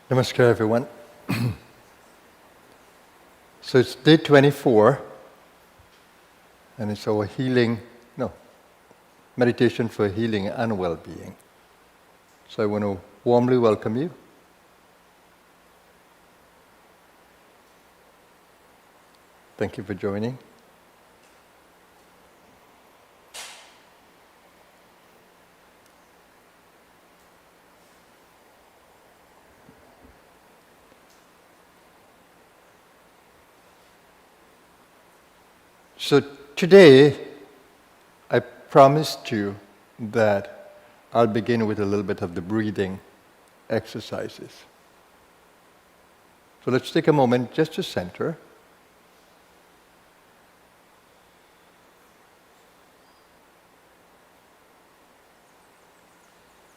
Namaskar, everyone. So it's day 24, and it's our meditation for healing and well-being. So I want to warmly welcome you. Thank you for joining. So today, I promised you that I'll begin with a little bit of the breathing exercises. So let's take a moment just to center.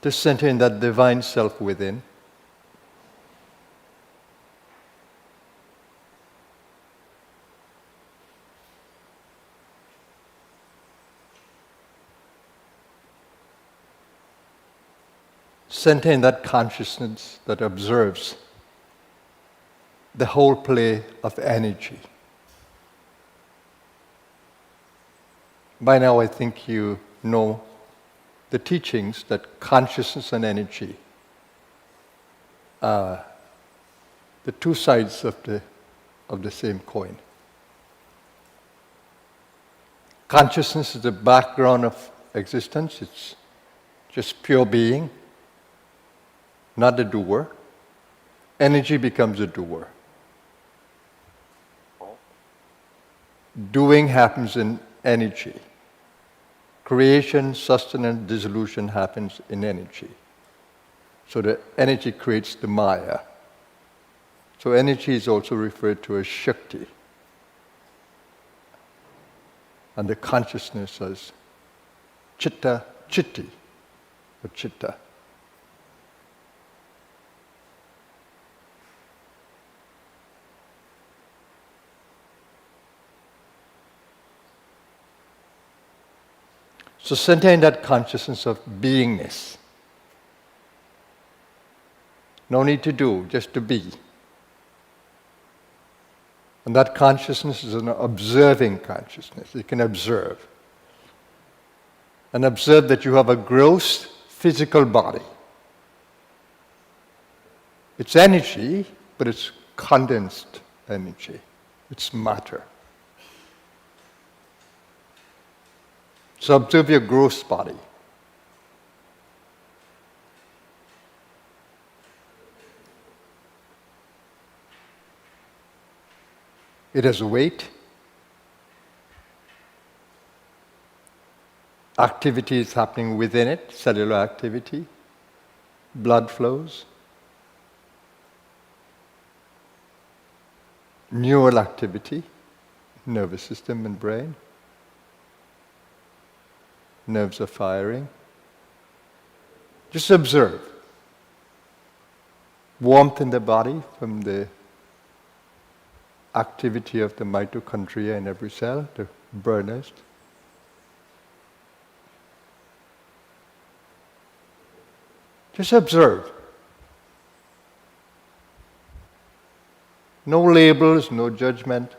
To center in that divine self within. Center in that consciousness that observes the whole play of energy. By now I think you know the teachings that consciousness and energy are the two sides of the same coin. Consciousness is the background of existence. It's just pure being, not the doer. Energy becomes the doer. Doing happens in energy. Creation, sustenance, dissolution happens in energy. So the energy creates the Maya. So energy is also referred to as Shakti. And the consciousness as Chitta, Chitti, or Chitta. So center in that consciousness of beingness. No need to do, just to be. And that consciousness is an observing consciousness. You can observe. And observe that you have a gross physical body. It's energy, but it's condensed energy. It's matter. So observe your gross body. It has weight. Activity is happening within it, cellular activity. Blood flows. Neural activity, nervous system and brain. Nerves are firing. Just observe. Warmth in the body from the activity of the mitochondria in every cell, the burners. Just observe. No labels, no judgment.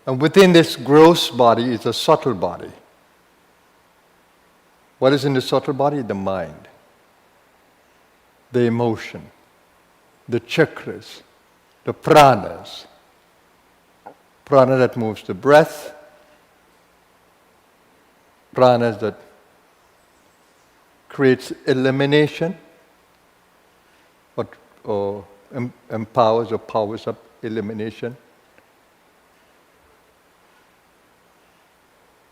And within this gross body is a subtle body. What is in the subtle body? The mind, the emotion, the chakras, the pranas. Prana that moves the breath, pranas that creates elimination, or empowers or powers up elimination.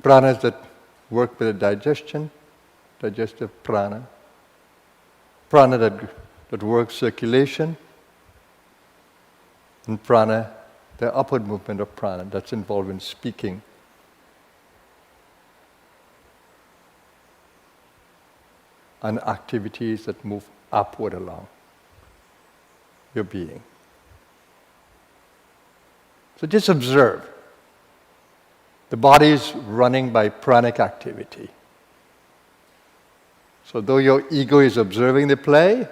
Pranas that work with the digestion, digestive prana. Prana that works circulation. And prana, the upward movement of prana that's involved in speaking. And activities that move upward along your being. So just observe. The body is running by pranic activity. So though your ego is observing the play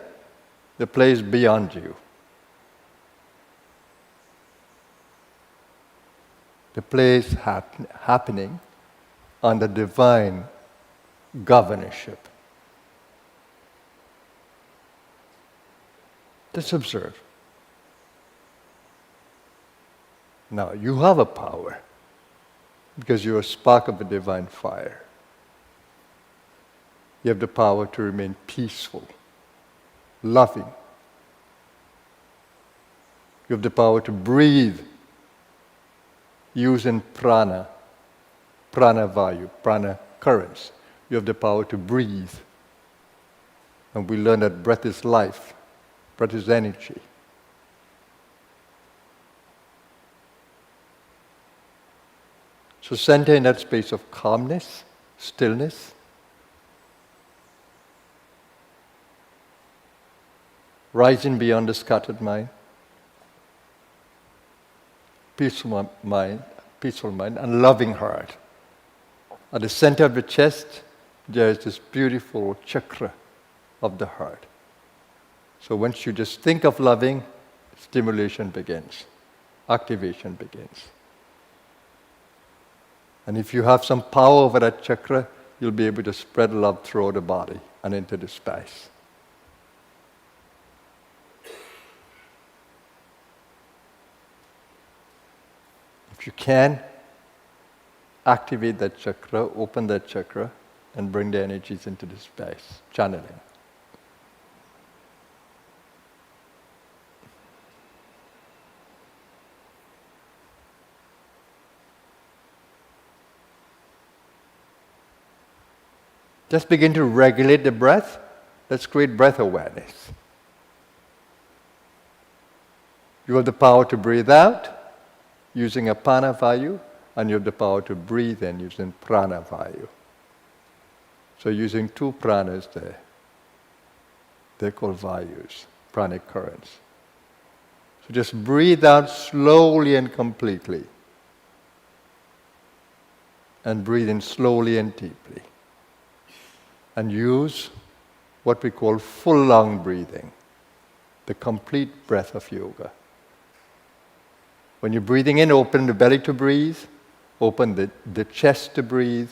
is beyond you. The play is happening under divine governorship. Just observe. Now, you have a power because you're a spark of a divine fire. You have the power to remain peaceful, loving. You have the power to breathe using prana, prana vayu, prana currents. You have the power to breathe. And we learn that breath is life, breath is energy. So center in that space of calmness, stillness. Rising beyond the scattered mind. Peaceful mind, and loving heart. At the center of the chest, there is this beautiful chakra of the heart. So once you just think of loving, stimulation begins, activation begins. And if you have some power over that chakra, you'll be able to spread love throughout the body and into the space. If you can, activate that chakra, open that chakra, and bring the energies into the space, channeling. Just begin to regulate the breath. Let's create breath awareness. You have the power to breathe out using apana vayu, and you have the power to breathe in using prana vayu. So using two pranas there. They're called vayus, pranic currents. So just breathe out slowly and completely. And breathe in slowly and deeply. And use what we call full lung breathing, the complete breath of yoga. When you're breathing in, open the belly to breathe, open the chest to breathe,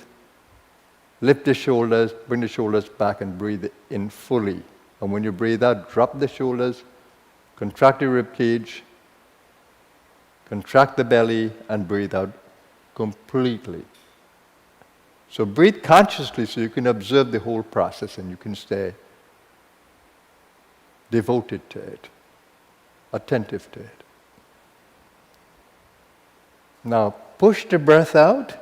lift the shoulders, bring the shoulders back and breathe in fully. And when you breathe out, drop the shoulders, contract the ribcage, contract the belly, and breathe out completely. So breathe consciously so you can observe the whole process and you can stay devoted to it, attentive to it. Now push the breath out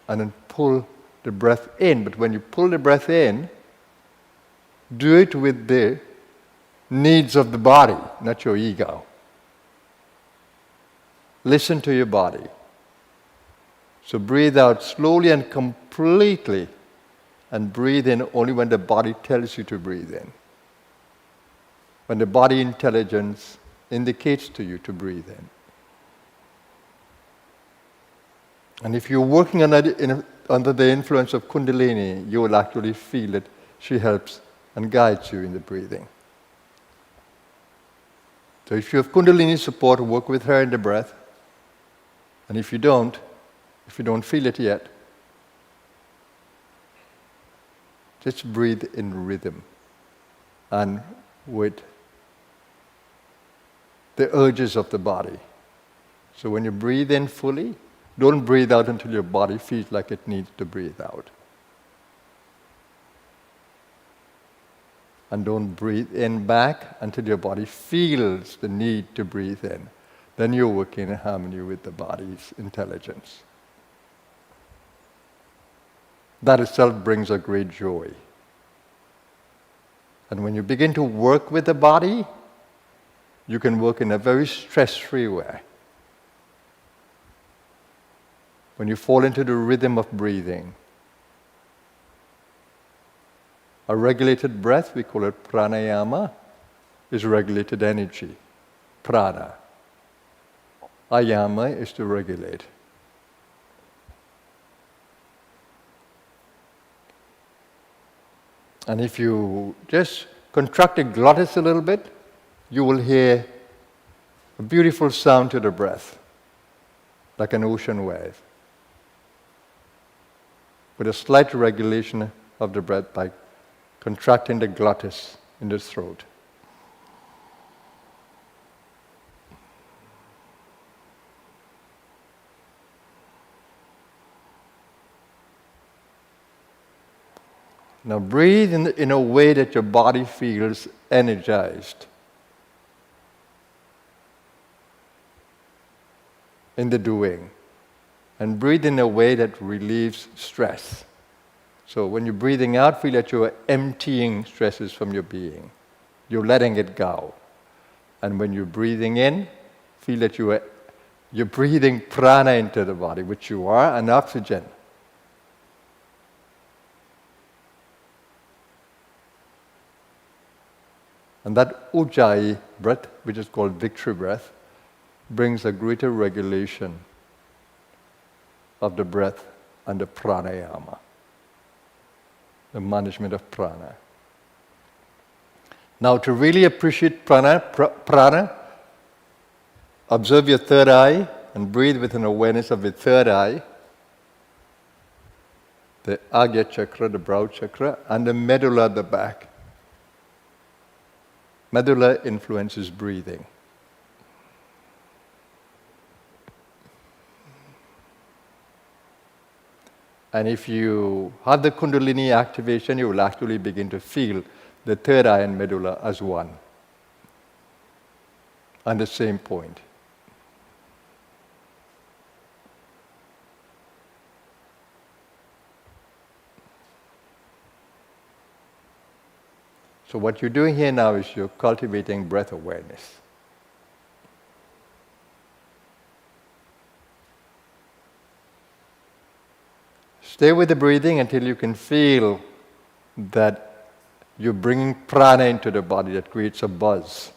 and then pull the breath in. But when you pull the breath in, do it with the needs of the body, not your ego. Listen to your body. So breathe out slowly and completely, and breathe in only when the body tells you to breathe in. When the body intelligence indicates to you to breathe in. And if you're working under the influence of Kundalini, you will actually feel that she helps and guides you in the breathing. So if you have Kundalini support, work with her in the breath. And if you don't feel it yet, just breathe in rhythm and with the urges of the body. So when you breathe in fully, don't breathe out until your body feels like it needs to breathe out. And don't breathe in back until your body feels the need to breathe in. Then you're working in harmony with the body's intelligence. That itself brings a great joy. And when you begin to work with the body, you can work in a very stress-free way. When you fall into the rhythm of breathing, a regulated breath, we call it pranayama, is regulated energy, prana. ayama is to regulate. And if you just contract the glottis a little bit, you will hear a beautiful sound to the breath, like an ocean wave, with a slight regulation of the breath by contracting the glottis in the throat. Now breathe in a way that your body feels energized in the doing. And breathe in a way that relieves stress. So when you're breathing out, feel that you are emptying stresses from your being. You're letting it go. And when you're breathing in, feel that you're breathing prana into the body, which you are, and oxygen. And that ujjayi breath, which is called victory breath, brings a greater regulation of the breath and the pranayama, the management of prana. Now, to really appreciate prana, observe your third eye and breathe with an awareness of the third eye, the agya chakra, the brow chakra, and the medulla at the back. Medulla influences breathing. And if you have the Kundalini activation, you will actually begin to feel the third eye and medulla as one, on the same point. So what you're doing here now is you're cultivating breath awareness. Stay with the breathing until you can feel that you're bringing prana into the body that creates a buzz.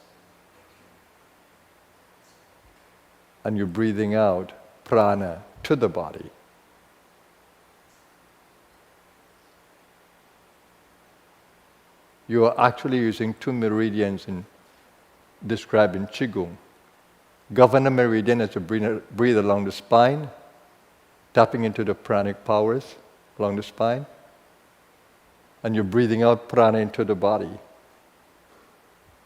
And you're breathing out prana to the body. You are actually using 2 meridians described in Qigong. Governor meridian as you breathe along the spine, tapping into the pranic powers along the spine, and you're breathing out prana into the body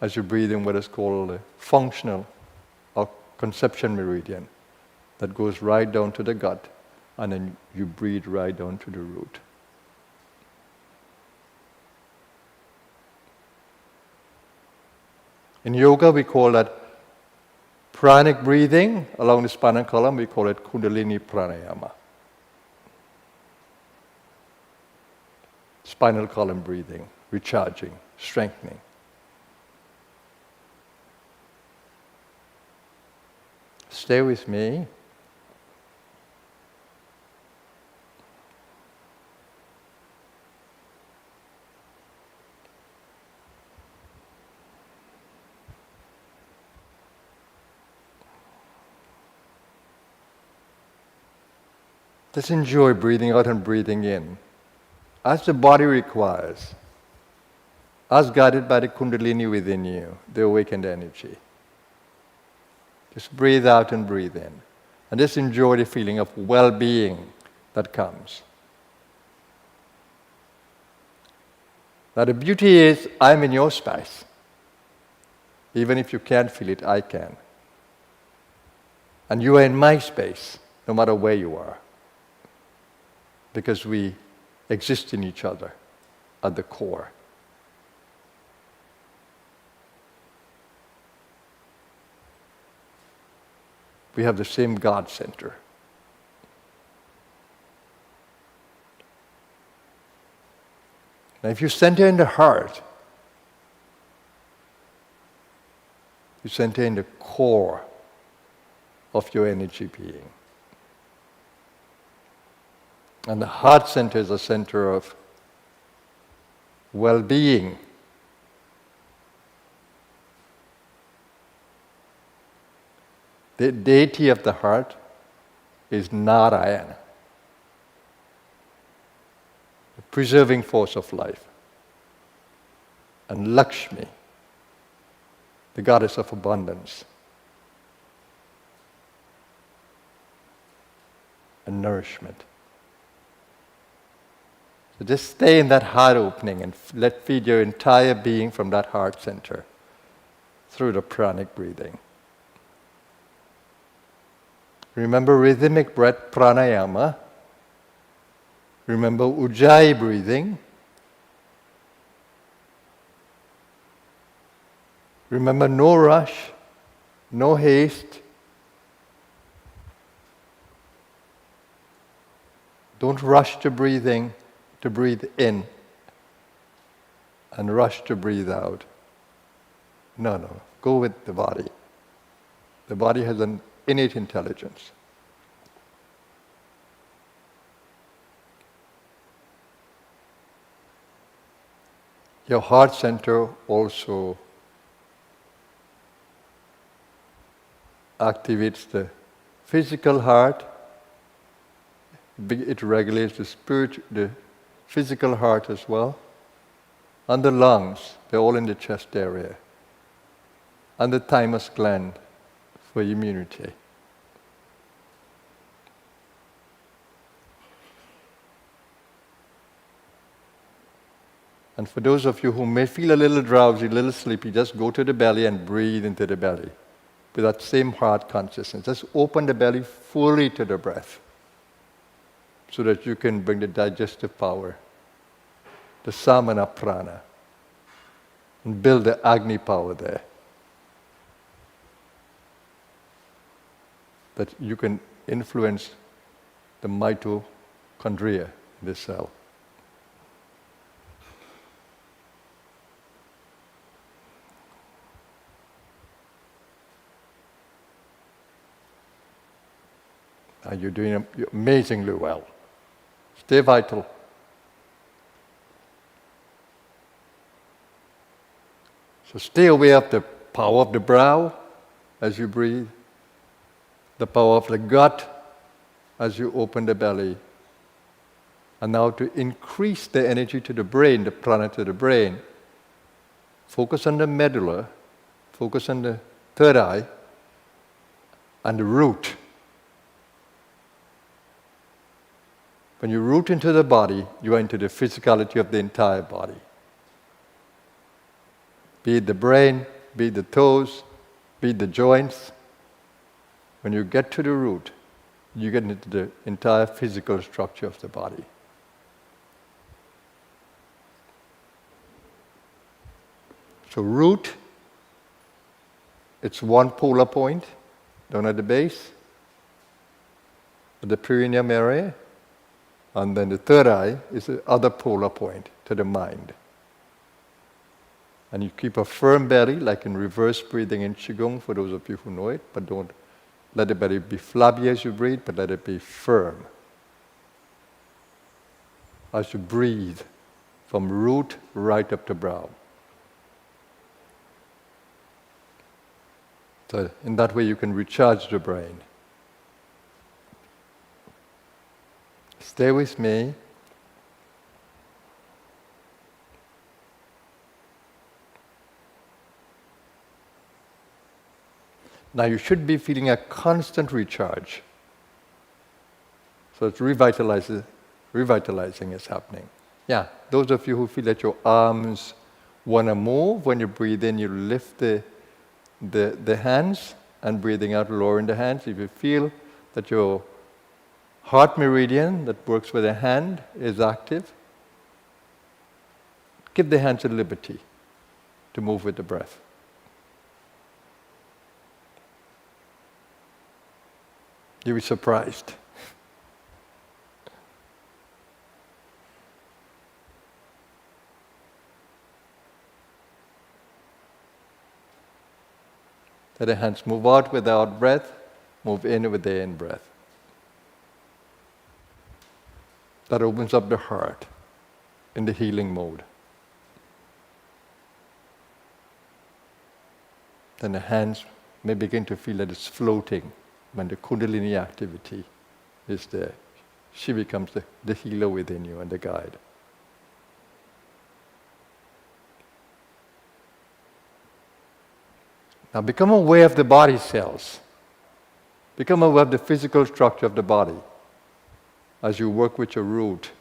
as you breathe in what is called a functional or conception meridian that goes right down to the gut, and then you breathe right down to the root. In yoga, we call that pranic breathing along the spinal column. We call it Kundalini pranayama. Spinal column breathing, recharging, strengthening. Stay with me. Let's enjoy breathing out and breathing in, as the body requires, as guided by the Kundalini within you, the awakened energy. Just breathe out and breathe in, and just enjoy the feeling of well-being that comes. Now the beauty is, I'm in your space. Even if you can't feel it, I can. And you are in my space, no matter where you are. Because we exist in each other at the core. We have the same God center. Now if you center in the heart, you center in the core of your energy being. And the heart center is a center of well-being. The deity of the heart is Narayana, the preserving force of life, and Lakshmi, the goddess of abundance and nourishment. So just stay in that heart opening and let feed your entire being from that heart center through the pranic breathing. Remember rhythmic breath, pranayama. Remember ujjayi breathing. Remember no rush, no haste. Don't rush to breathing, to breathe in, and rush to breathe out. No. Go with the body. The body has an innate intelligence. Your heart center also activates the physical heart. It regulates the physical heart as well. And the lungs, they're all in the chest area. And the thymus gland for immunity. And for those of you who may feel a little drowsy, a little sleepy, just go to the belly and breathe into the belly with that same heart consciousness. Just open the belly fully to the breath so that you can bring the digestive power, the samana prana, and build the Agni power there. That you can influence the mitochondria in the cell. Now you're doing amazingly well. Stay vital. So stay aware of the power of the brow as you breathe, the power of the gut as you open the belly. And now to increase the energy to the brain, the prana to the brain, focus on the medulla, focus on the third eye, and the root. When you root into the body, you are into the physicality of the entire body. Be it the brain, be it the toes, be it the joints. When you get to the root, you get into the entire physical structure of the body. So root, it's one polar point down at the base, at the perineum area. And then the third eye is the other polar point to the mind. And you keep a firm belly, like in reverse breathing in Qigong, for those of you who know it, but don't let the belly be flabby as you breathe, but let it be firm. As you breathe from root right up to brow. So in that way you can recharge the brain. Stay with me. Now you should be feeling a constant recharge. So it's revitalizing is happening. Yeah, those of you who feel that your arms want to move, when you breathe in, you lift the hands, and breathing out, lowering the hands. If you feel that your heart meridian that works with the hand is active, give the hands a liberty to move with the breath. You'll be surprised. Let the hands move out with the out breath, move in with the in breath. That opens up the heart in the healing mode. Then the hands may begin to feel that it's floating when the Kundalini activity is there. She becomes the healer within you and the guide. Now become aware of the body cells. Become aware of the physical structure of the body as you work with your root.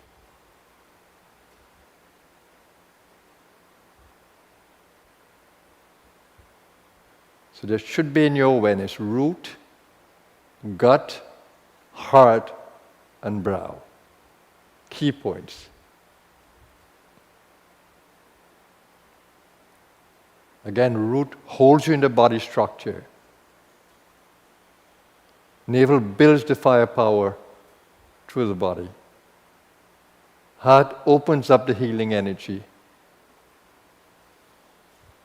So there should be in your awareness root, gut, heart, and brow. Key points. Again, root holds you in the body structure. Navel builds the firepower through the body. Heart opens up the healing energy.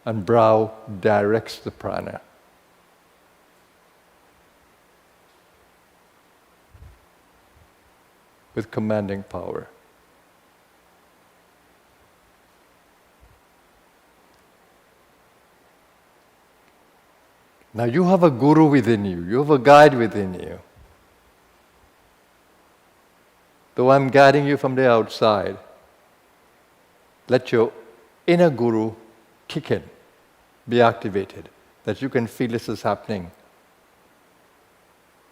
And brow directs the prana. With commanding power. Now you have a guru within you. You have a guide within you. Though I'm guiding you from the outside, let your inner guru kick in, be activated, that you can feel this is happening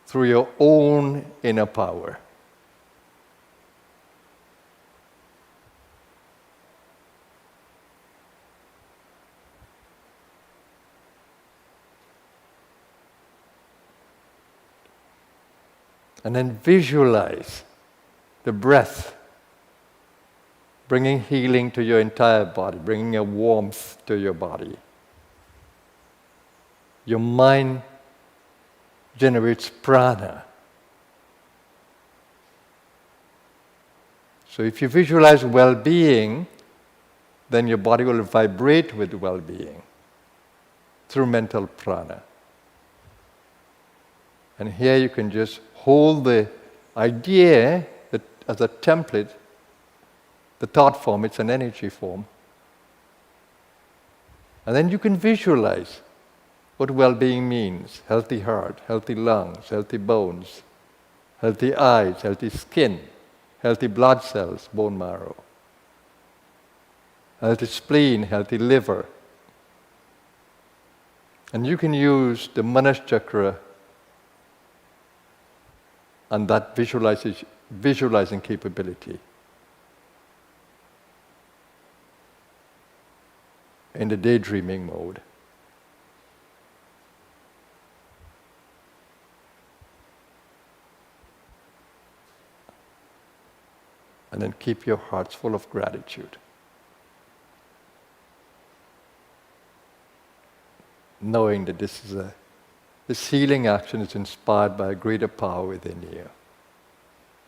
through your own inner power. And then visualize the breath bringing healing to your entire body, bringing a warmth to your body. Your mind generates prana. So if you visualize well-being, then your body will vibrate with well-being through mental prana. And here you can just hold the idea that as a template, the thought form, it's an energy form. And then you can visualize what well-being means. Healthy heart, healthy lungs, healthy bones, healthy eyes, healthy skin, healthy blood cells, bone marrow, healthy spleen, healthy liver. And you can use the Manas chakra and that visualizing capability in the daydreaming mode. And then keep your hearts full of gratitude. Knowing that this healing action is inspired by a greater power within you.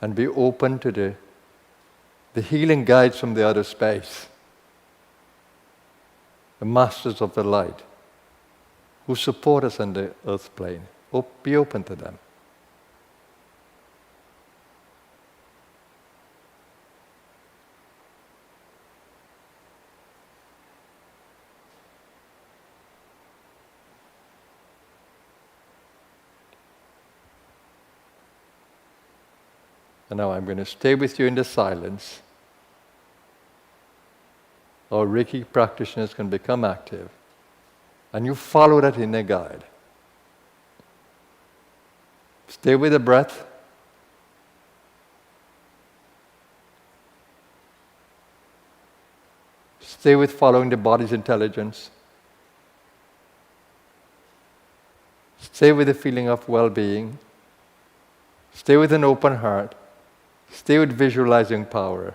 And be open to the healing guides from the other space, the masters of the light, who support us on the earth plane. Be open to them. And now I'm going to stay with you in the silence. Our Reiki practitioners can become active. And you follow that inner guide. Stay with the breath. Stay with following the body's intelligence. Stay with the feeling of well-being. Stay with an open heart. Stay with visualizing power.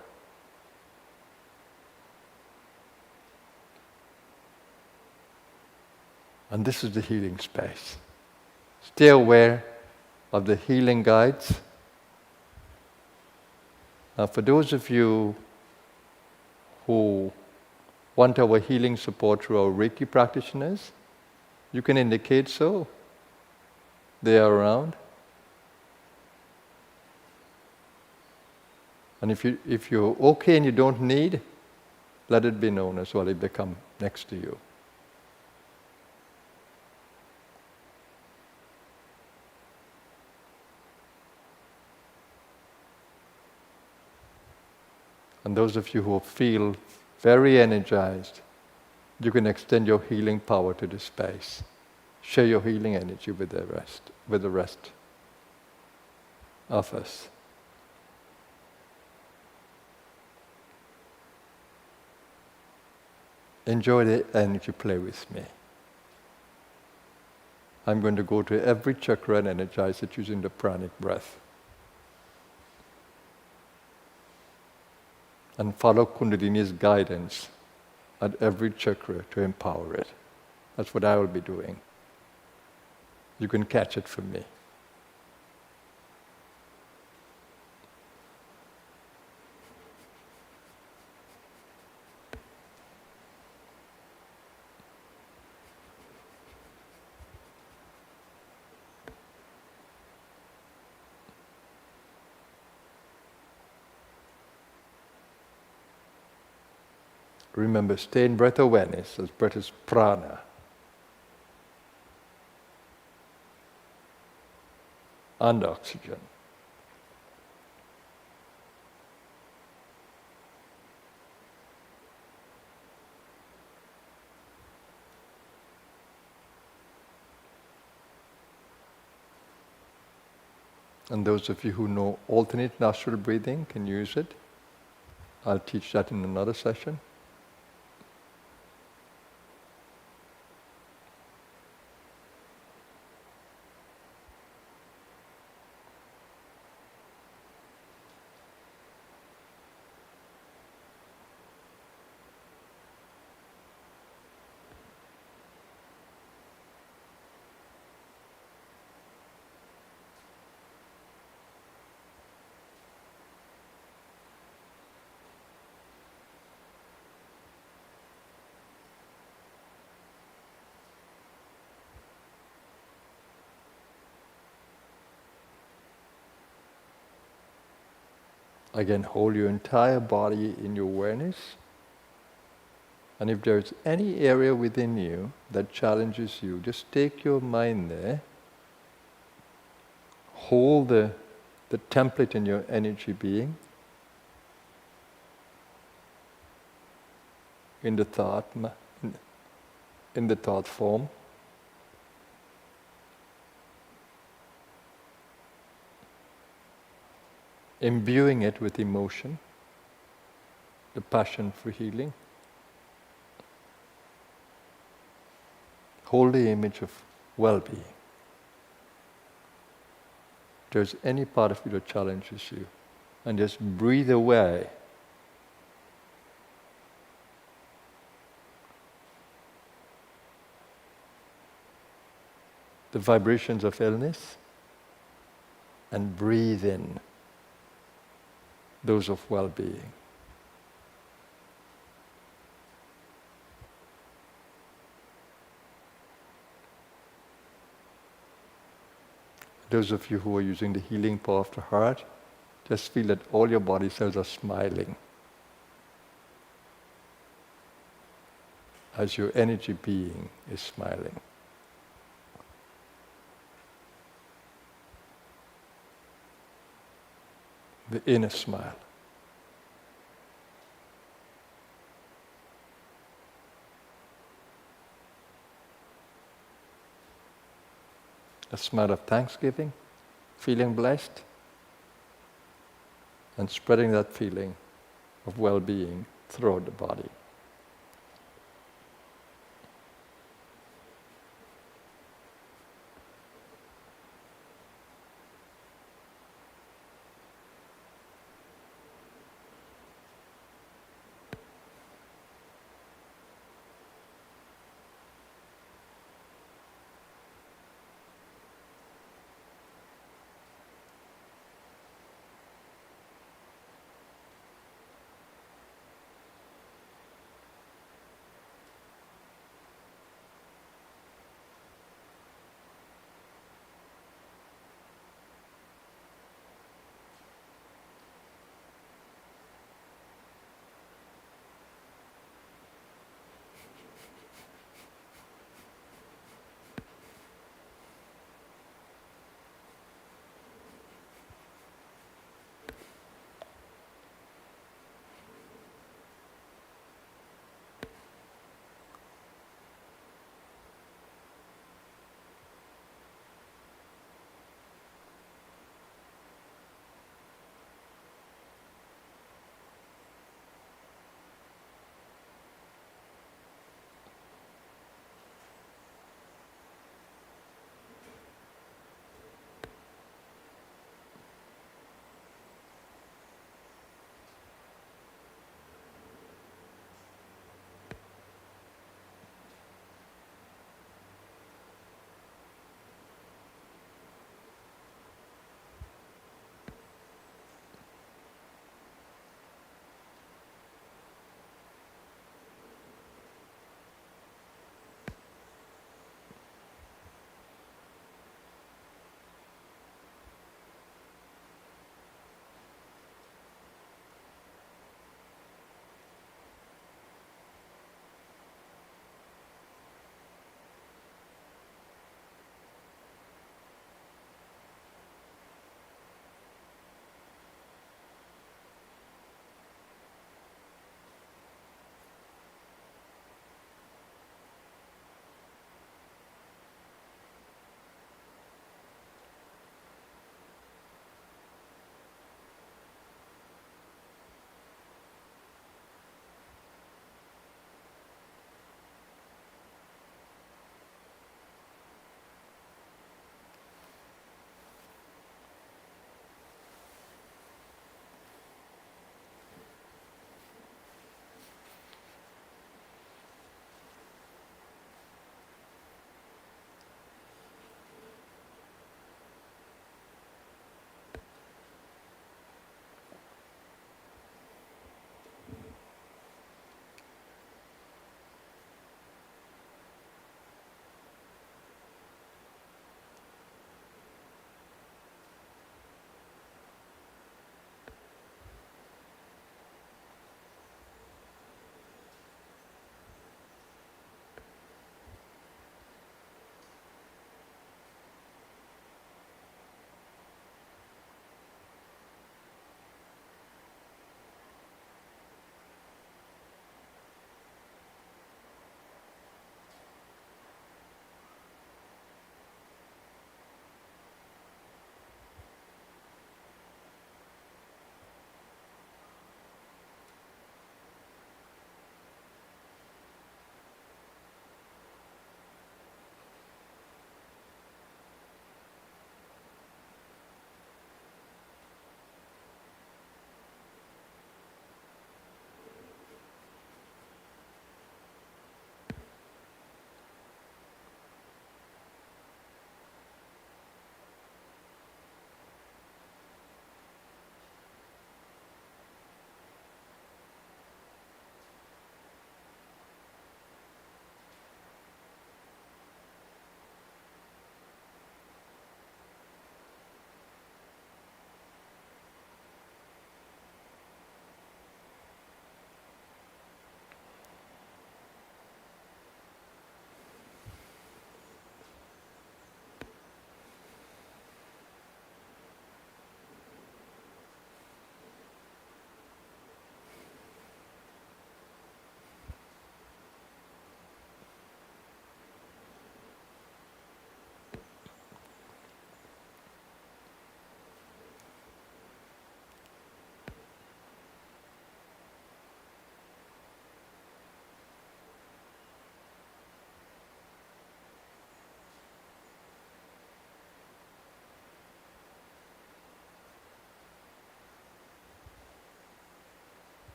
And this is the healing space. Stay aware of the healing guides. Now, for those of you who want our healing support through our Reiki practitioners, you can indicate so. They are around. And if you're okay and you don't need, let it be known as well. They become next to you. And those of you who feel very energized, you can extend your healing power to the space. Share your healing energy with the rest of us. Enjoy the energy play with me. I'm going to go to every chakra and energize it using the pranic breath. And follow Kundalini's guidance at every chakra to empower it. That's what I will be doing. You can catch it from me. Remember, stay in breath awareness, as breath is prana. And oxygen. And those of you who know alternate nostril breathing can use it. I'll teach that in another session. Again, hold your entire body in your awareness. And if there's any area within you that challenges you, just take your mind there. Hold the template in your energy being, in the thought form. Imbuing it with emotion, the passion for healing. Hold the image of well-being. If there's any part of you that challenges you, and just breathe away. The vibrations of illness, and breathe in those of well-being. Those of you who are using the healing power of the heart, just feel that all your body cells are smiling as your energy being is smiling. The inner smile. A smile of thanksgiving, feeling blessed, and spreading that feeling of well-being throughout the body.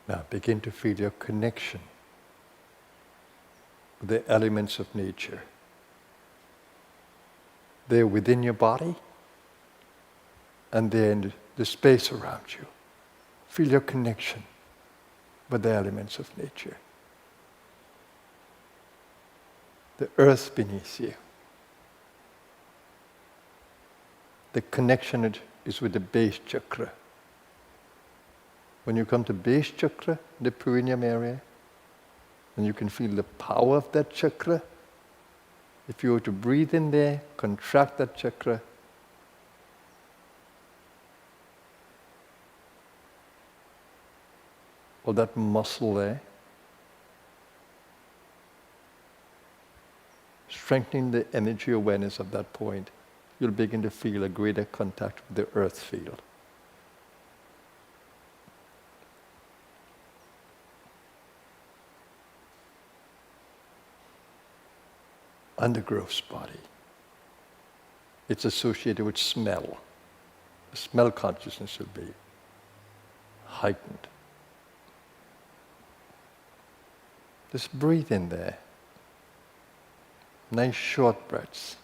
Now begin to feel your connection with the elements of nature. They're within your body and they're in the space around you. Feel your connection with the elements of nature. The earth beneath you. The connection is with the base chakra. When you come to base chakra, the perineum area, and you can feel the power of that chakra. If you were to breathe in there, contract that chakra, or that muscle there, strengthening the energy awareness of that point, you'll begin to feel a greater contact with the earth field. Undergrowth's body. It's associated with smell. The smell consciousness will be heightened. Just breathe in there. Nice short breaths.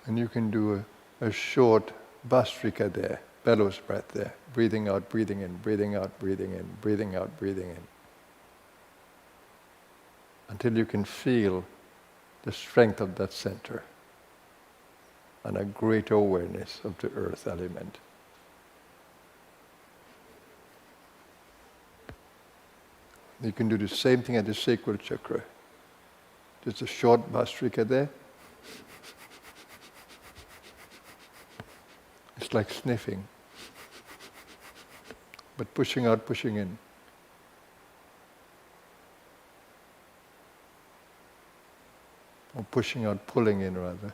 And you can do a short Vastrika there, bellows breath there. Breathing out, breathing in, breathing out, breathing in, breathing out, breathing in. Until you can feel the strength of that center and a greater awareness of the earth element. You can do the same thing at the sacral chakra. There's a short Vastrika there. It's like sniffing, but pushing out, pushing in. Or pushing out, pulling in rather.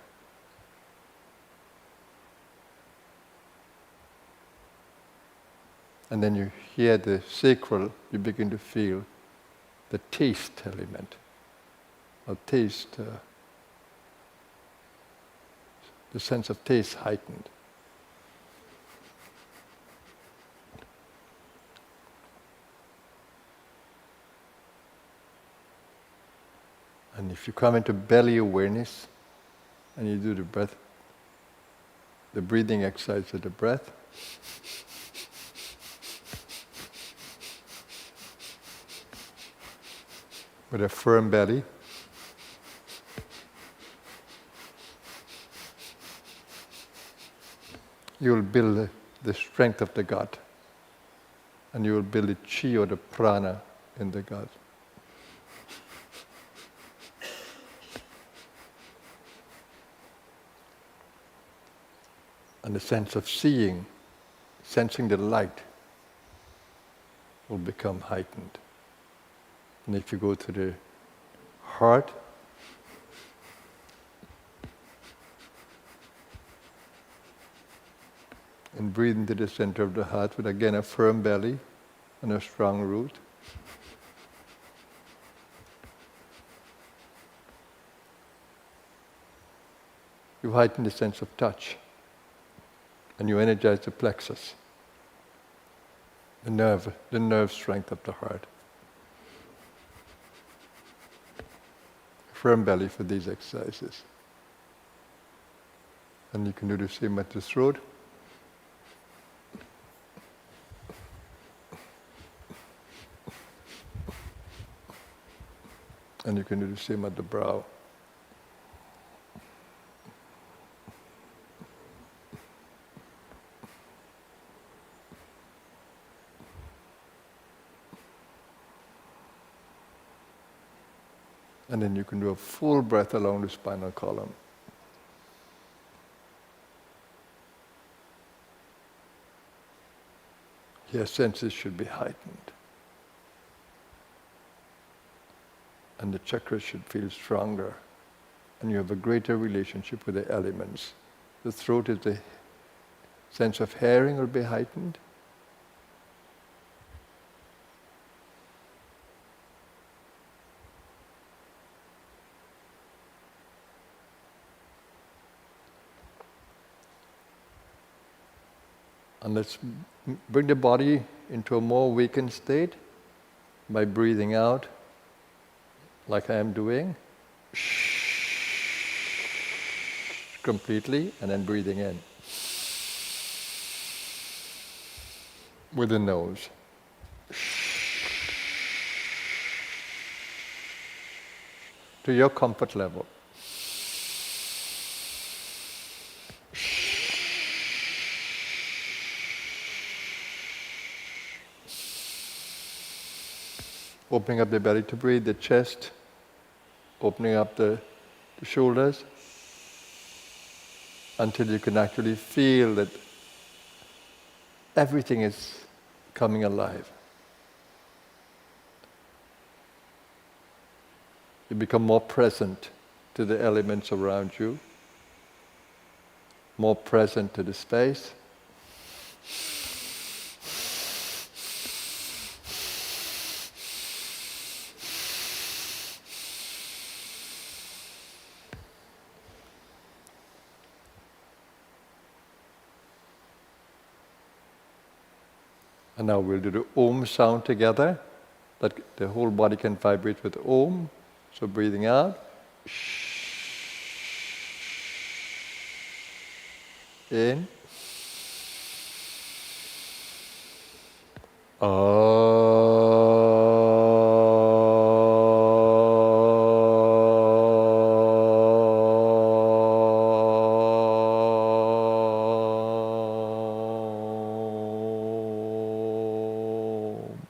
And then you hear the sacral, you begin to feel the taste element, or taste, the sense of taste heightened. And if you come into belly awareness and you do the breath, the breathing exercise of the breath, with a firm belly, you will build the strength of the gut, and you will build the chi or the prana in the gut. And the sense of seeing, sensing the light will become heightened. And if you go to the heart, and breathe into the center of the heart with again a firm belly and a strong root. You heighten the sense of touch. And you energize the plexus, the nerve strength of the heart. Firm belly for these exercises. And you can do the same at the throat. And you can do the same at the brow. And then you can do a full breath along the spinal column. Your senses should be heightened. And the chakras should feel stronger. And you have a greater relationship with the elements. The throat is the sense of hearing will be heightened. And let's bring the body into a more weakened state by breathing out, like I am doing, completely, and then breathing in with the nose. To your comfort level. Opening up the belly to breathe, the chest, opening up the shoulders, until you can actually feel that everything is coming alive. You become more present to the elements around you, more present to the space. And now we'll do the Om sound together, that the whole body can vibrate with Om. So breathing out. In.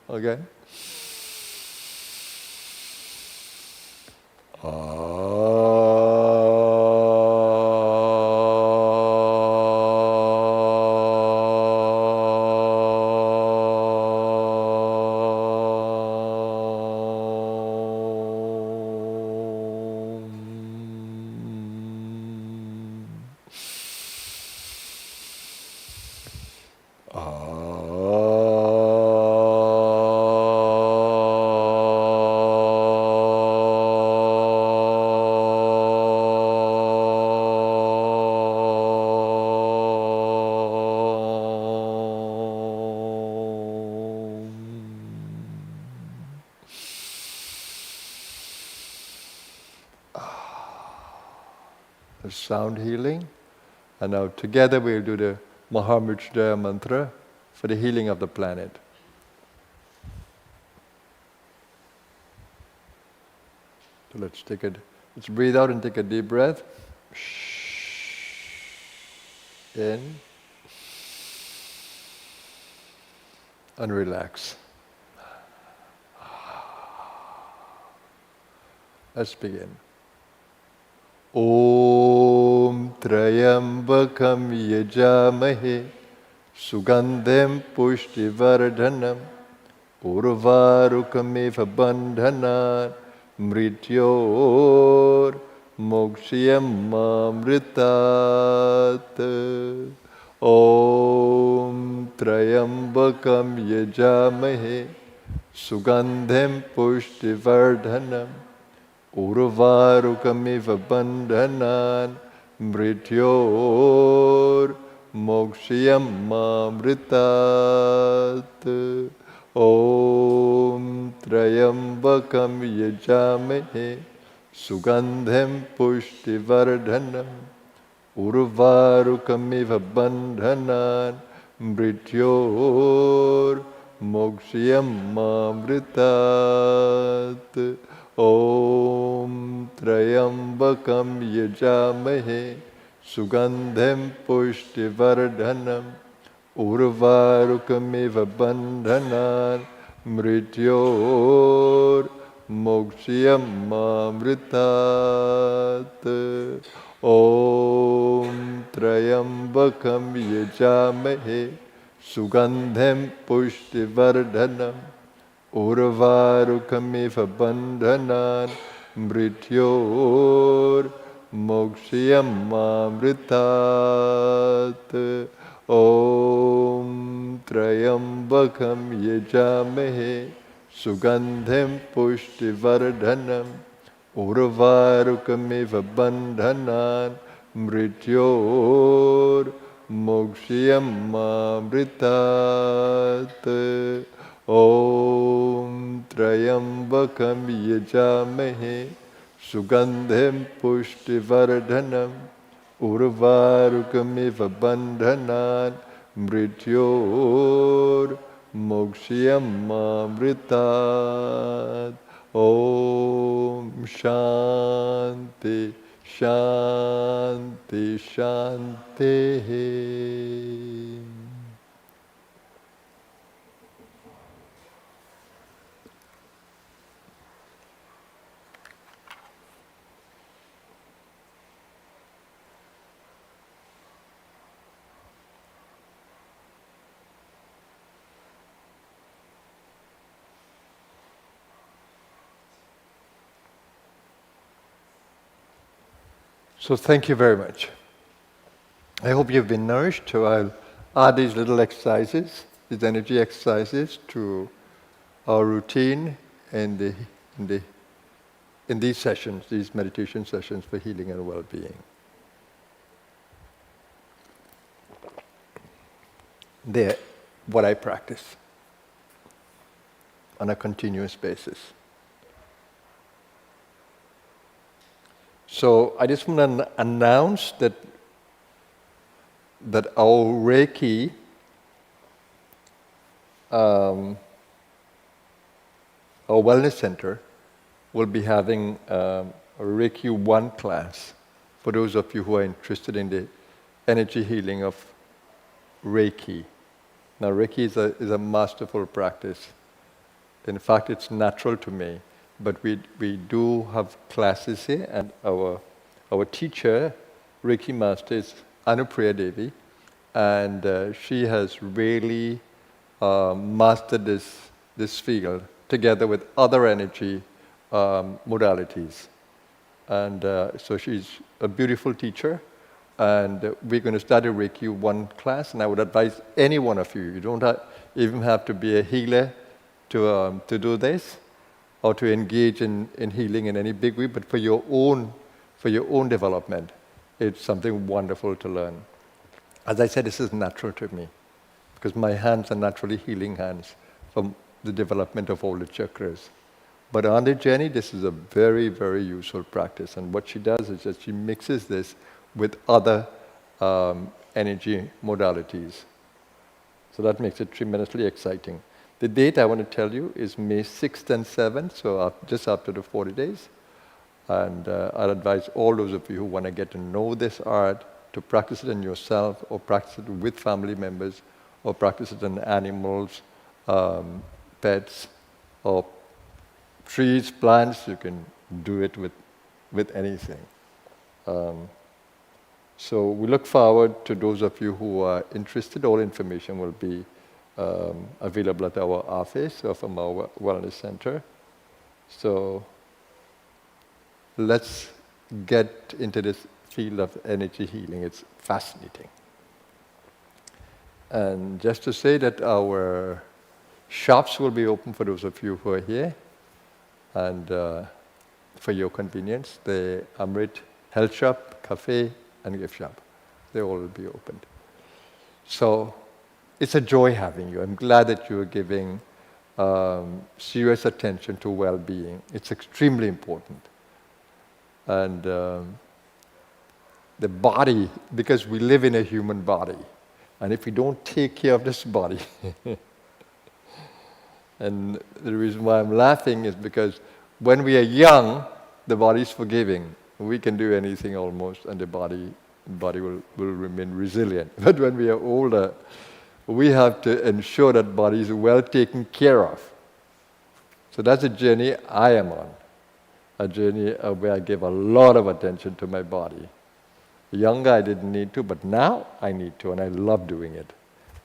Again. Sound healing. And now together we'll do the Mahamrityunjaya mantra for the healing of the planet. So let's breathe out and take a deep breath. In. And relax. Let's begin. Om Trayambakam Yajamahe Sugandhem Pushtivardhanam Urvarukamiva Bandhanat Mrityor Mokshiyam Mamritat. Om Trayambakam Yajamahe Sugandhem Pushtivardhanam Urvarukamiva bandhanan mrityor mokshiyam mamritat. Om Trayambakam yajamahe sugandhem pushtivardhanam urvarukamiva bandhanan mrityor mokshiyam mamritat. Om Trayambakam yajamahe sugandhem pushtivardhanam urvarukamiva bandhanan mrityor mokshiyam mamritat. Om Trayambakam yajamahe sugandhem pushtivardhanam urvarukamiva bandhanan mrityor mokshiyam mamritat. Om Trayambakam yajamahe sugandhem pushtivardhanam urvarukamiva bandhanan mrityor mokshayamamritat. Om Trayambakam Yajamahe Sugandhem Pushtivardhanam Urvarukamiva Bandhanan Mrityor Mokshayamamritat. Om Shanti Shanti Shanti. So thank you very much. I hope you've been nourished. So I'll add these little exercises, these energy exercises, to our routine in these sessions, these meditation sessions for healing and well-being. They're what I practice on a continuous basis. So I just want to announce that our Reiki our wellness center will be having a Reiki 1 class for those of you who are interested in the energy healing of Reiki. Now Reiki is a masterful practice. In fact, it's natural to me. But we do have classes here, and our teacher, Reiki master, is Anupriya Devi, and she has really mastered this field together with other energy modalities. And so she's a beautiful teacher, and we're going to start a Reiki 1 class, and I would advise any one of you, you don't even have to be a healer to do this, or to engage in healing in any big way, but for your own development, it's something wonderful to learn. As I said, this is natural to me, because my hands are naturally healing hands from the development of all the chakras. But on the journey, this is a very, very useful practice. And what she does is that she mixes this with other energy modalities. So that makes it tremendously exciting. The date I want to tell you is May 6th and 7th, so just after the 40 days. And I'll advise all those of you who want to get to know this art to practice it on yourself, or practice it with family members, or practice it on animals, pets, or trees, plants. You can do it with anything. So we look forward to those of you who are interested. All information will be available at our office or from our wellness center. So let's get into this field of energy healing. It's fascinating. And just to say that our shops will be open for those of you who are here, and for your convenience, the Amrit Health Shop, Cafe, and Gift Shop, they all will be opened. So it's a joy having you. I'm glad that you're giving serious attention to well-being. It's extremely important. And the body, because we live in a human body, and if we don't take care of this body, and the reason why I'm laughing is because when we are young, the body is forgiving. We can do anything almost, and the body will remain resilient. But when we are older, we have to ensure that body is well taken care of. So that's a journey I am on, a journey where I give a lot of attention to my body. Younger, I didn't need to, but now I need to, and I love doing it,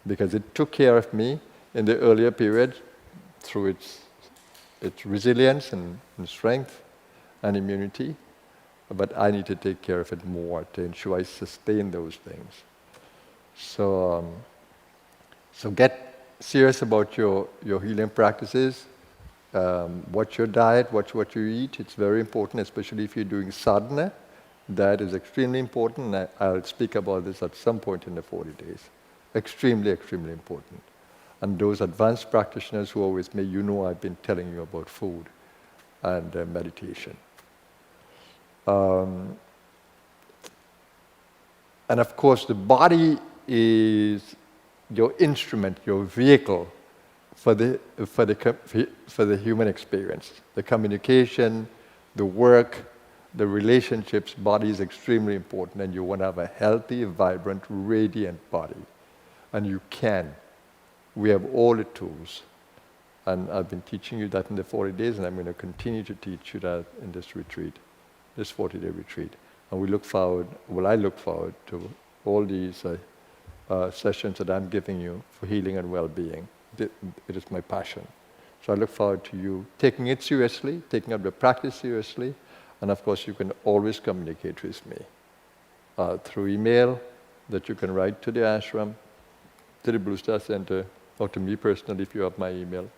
because it took care of me in the earlier period through its resilience and strength and immunity. But I need to take care of it more to ensure I sustain those things. So get serious about your healing practices. Watch your diet, watch what you eat. It's very important, especially if you're doing sadhana. That is extremely important, and I'll speak about this at some point in the 40 days. Extremely, extremely important. And those advanced practitioners who are with me, you know I've been telling you about food and meditation. And of course, the body is your instrument, your vehicle for the human experience. The communication, the work, the relationships, body is extremely important, and you want to have a healthy, vibrant, radiant body. And you can. We have all the tools. And I've been teaching you that in the 40 days, and I'm going to continue to teach you that in this retreat, this 40-day retreat. And I look forward to all these sessions that I'm giving you for healing and well-being. It is my passion. So I look forward to you taking it seriously, taking up the practice seriously, and of course you can always communicate with me through email that you can write to the ashram, to the Blue Star Center, or to me personally if you have my email.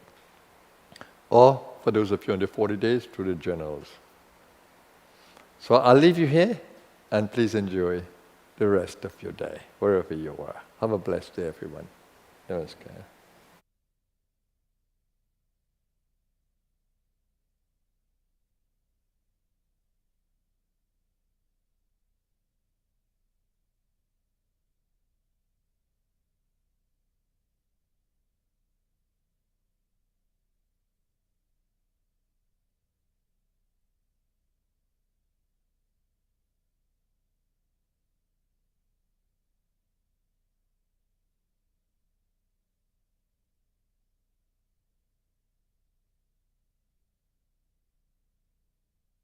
Or for those of you on the 40 days, through the journals. So I'll leave you here, and please enjoy the rest of your day, wherever you are. Have a blessed day, everyone. Namaskar.